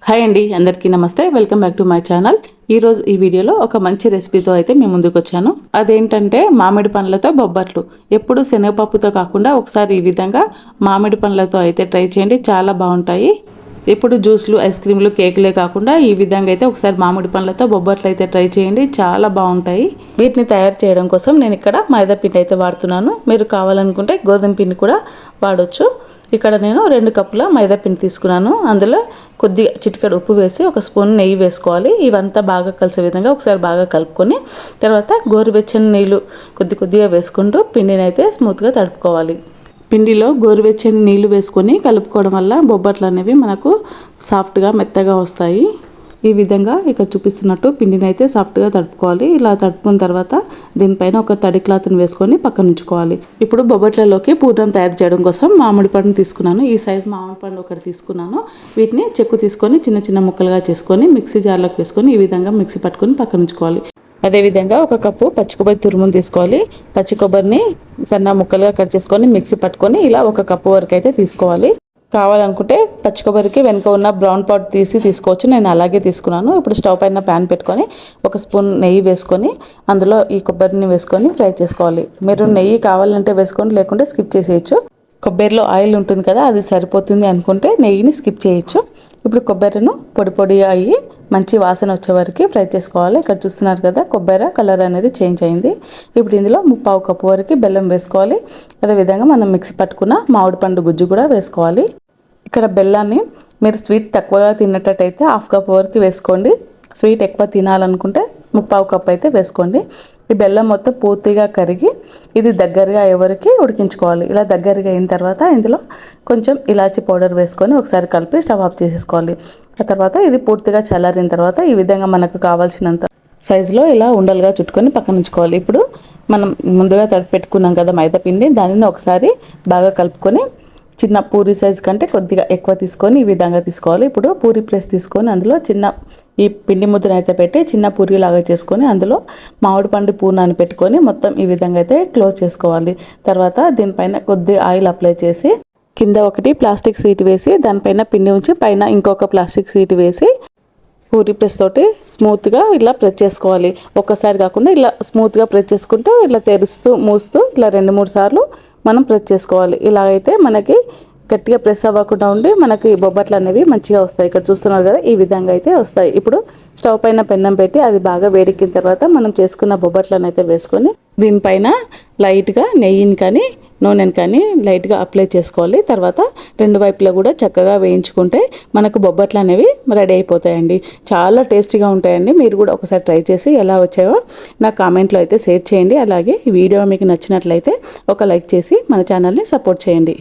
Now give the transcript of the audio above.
Hi అండి, అందరికీ నమస్తే. Welcome back to my channel. ఈరోజు ఈ వీడియోలో ఒక మంచి రెసిపీతో అయితే మేము ముందుకు వచ్చాను. అదేంటంటే మామిడి పండ్లతో బొబ్బట్లు. ఎప్పుడు శనగపప్పుతో కాకుండా ఒకసారి ఈ విధంగా మామిడి పండ్లతో అయితే ట్రై చేయండి, చాలా బాగుంటాయి. ఎప్పుడు జ్యూస్లు, ఐస్ క్రీమ్లు, కేకులే కాకుండా ఈ విధంగా అయితే ఒకసారి మామిడి పండ్లతో బొబ్బట్లు అయితే ట్రై చేయండి, చాలా బాగుంటాయి. వీటిని తయారు చేయడం కోసం నేను ఇక్కడ మైదా పిండి అయితే వాడుతున్నాను. మీరు కావాలనుకుంటే గోధుమ పిండి కూడా వాడొచ్చు. ఇక్కడ నేను 2 కప్పుల మైదా పిండి తీసుకున్నాను. అందులో కొద్దిగా చిటికెడు ఉప్పు వేసి 1 స్పూన్ నెయ్యి వేసుకోవాలి. ఇవంతా బాగా కలిసే విధంగా ఒకసారి బాగా కలుపుకొని తర్వాత గోరువెచ్చని నీళ్ళు కొద్దిగా వేసుకుంటూ పిండిని అయితే స్మూత్గా తడుపుకోవాలి. పిండిలో గోరువెచ్చని నీళ్ళు వేసుకొని కలుపుకోవడం వల్ల బొబ్బట్లు అనేవి మనకు సాఫ్ట్గా మెత్తగా వస్తాయి. ఈ విధంగా ఇక్కడ చూపిస్తున్నట్టు పిండిని అయితే సాఫ్ట్గా తడుపుకోవాలి. ఇలా తడుపుకున్న తర్వాత దీనిపైన ఒక తడి క్లాత్ని వేసుకొని పక్కన ఉంచుకోవాలి. ఇప్పుడు బొబ్బట్లలోకి పూర్ణం తయారు చేయడం కోసం మామిడి పండుని తీసుకున్నాను. ఈ సైజు మామిడి పండు ఒకటి తీసుకున్నాను. వీటిని చెక్కు తీసుకొని చిన్న చిన్న ముక్కలుగా చేసుకొని మిక్సీ జార్లోకి వేసుకొని ఈ విధంగా మిక్సీ పట్టుకొని పక్కన ఉంచుకోవాలి. అదేవిధంగా 1 కప్పు పచ్చి కొబ్బరి తురుమును తీసుకోవాలి. పచ్చి కొబ్బరిని సన్న ముక్కలుగా కట్ చేసుకొని మిక్సీ పట్టుకొని ఇలా 1 కప్పు వరకు అయితే తీసుకోవాలి. కావాలనుకుంటే పచ్చి కొబ్బరికి వెనుక ఉన్న బ్రౌన్ పార్ట్ తీసుకోవచ్చు. నేను అలాగే తీసుకున్నాను. ఇప్పుడు స్టవ్ పైన ప్యాన్ పెట్టుకొని 1 స్పూన్ నెయ్యి వేసుకొని అందులో ఈ కొబ్బరిని వేసుకొని ఫ్రై చేసుకోవాలి. మీరు నెయ్యి కావాలంటే వేసుకోండి, లేకుంటే స్కిప్ చేసేయచ్చు. కొబ్బరిలో ఆయిల్ ఉంటుంది కదా, అది సరిపోతుంది అనుకుంటే నెయ్యిని స్కిప్ చేయొచ్చు. ఇప్పుడు కొబ్బరిను పొడి అయ్యి మంచి వాసన వచ్చే వరకు ఫ్రై చేసుకోవాలి. ఇక్కడ చూస్తున్నారు కదా, కొబ్బరి కలర్ అనేది చేంజ్ అయింది. ఇప్పుడు ఇందులో 1/4 కప్పు వరకు బెల్లం వేసుకోవాలి. అదేవిధంగా మనం మిక్సీ పట్టుకున్న మామిడి పండు గుజ్జు కూడా వేసుకోవాలి. ఇక్కడ బెల్లాన్ని మీరు స్వీట్ తక్కువగా తిన్నట్టయితే 1/2 కప్పు వరకు వేసుకోండి. స్వీట్ ఎక్కువ తినాలనుకుంటే 1/4 కప్పు అయితే వేసుకోండి. ఈ బెల్లం మొత్తం పూర్తిగా కరిగి ఇది దగ్గరగా అయ్యేవరకు ఉడికించుకోవాలి. ఇలా దగ్గరగా అయిన తర్వాత ఇందులో కొంచెం ఇలాచీ పౌడర్ వేసుకొని ఒకసారి కలిపి స్టవ్ ఆఫ్ చేసేసుకోవాలి. ఆ తర్వాత ఇది పూర్తిగా చల్లారిన తర్వాత ఈ విధంగా మనకు కావాల్సినంత సైజులో ఇలా ఉండలుగా చుట్టుకొని పక్కన ఉంచుకోవాలి. ఇప్పుడు మనం ముందుగా తడిపి పెట్టుకున్నాం కదా మైదా పిండి, దానిని ఒకసారి బాగా కలుపుకొని చిన్న పూరి సైజు కంటే కొద్దిగా ఎక్కువ తీసుకొని ఈ విధంగా తీసుకోవాలి. ఇప్పుడు పూరి ప్రెస్ తీసుకొని అందులో ఈ పిండి ముద్దను అయితే పెట్టి చిన్న పూరి లాగా చేసుకొని అందులో మామిడి పండు పూర్ణాన్ని పెట్టుకొని మొత్తం ఈ విధంగా అయితే క్లోజ్ చేసుకోవాలి. తర్వాత దీనిపైన కొద్దిగా ఆయిల్ అప్లై చేసి కింద ఒకటి ప్లాస్టిక్ షీట్ వేసి దానిపైన పిండి ఉంచి పైన ఇంకొక ప్లాస్టిక్ షీట్ వేసి పూరి ప్రెస్ తోటి స్మూత్గా ఇలా ప్రెస్ చేసుకోవాలి. ఒక్కసారి కాకుండా ఇలా స్మూత్గా ప్రెస్ చేసుకుంటూ ఇలా తెరుస్తూ మూస్తూ ఇలా 2-3 సార్లు మనం ప్రెస్ చేసుకోవాలి. ఇలా అయితే మనకి గట్టిగా ప్రెస్ అవ్వకుండా ఉండి మనకి బొబ్బట్లు అనేవి మంచిగా వస్తాయి. ఇక్కడ చూస్తున్నారు కదా, ఈ విధంగా అయితే వస్తాయి. ఇప్పుడు స్టవ్ పైన పెన్నం పెట్టి అది బాగా వేడెక్కిన తర్వాత మనం చేసుకున్న బొబ్బట్లను అయితే వేసుకొని దీనిపైన లైట్గా నెయ్యిని కానీ నూనెని కానీ లైట్గా అప్లై చేసుకోవాలి. తర్వాత 2 వైపులా కూడా చక్కగా వేయించుకుంటే మనకు బొబ్బట్లు అనేవి రెడీ అయిపోతాయండి. చాలా టేస్టీగా ఉంటాయండి. మీరు కూడా ఒకసారి ట్రై చేసి ఎలా వచ్చాయో నా కామెంట్లో అయితే షేర్ చేయండి. అలాగే ఈ వీడియో మీకు నచ్చినట్లయితే ఒక లైక్ చేసి మన ఛానల్ని సపోర్ట్ చేయండి.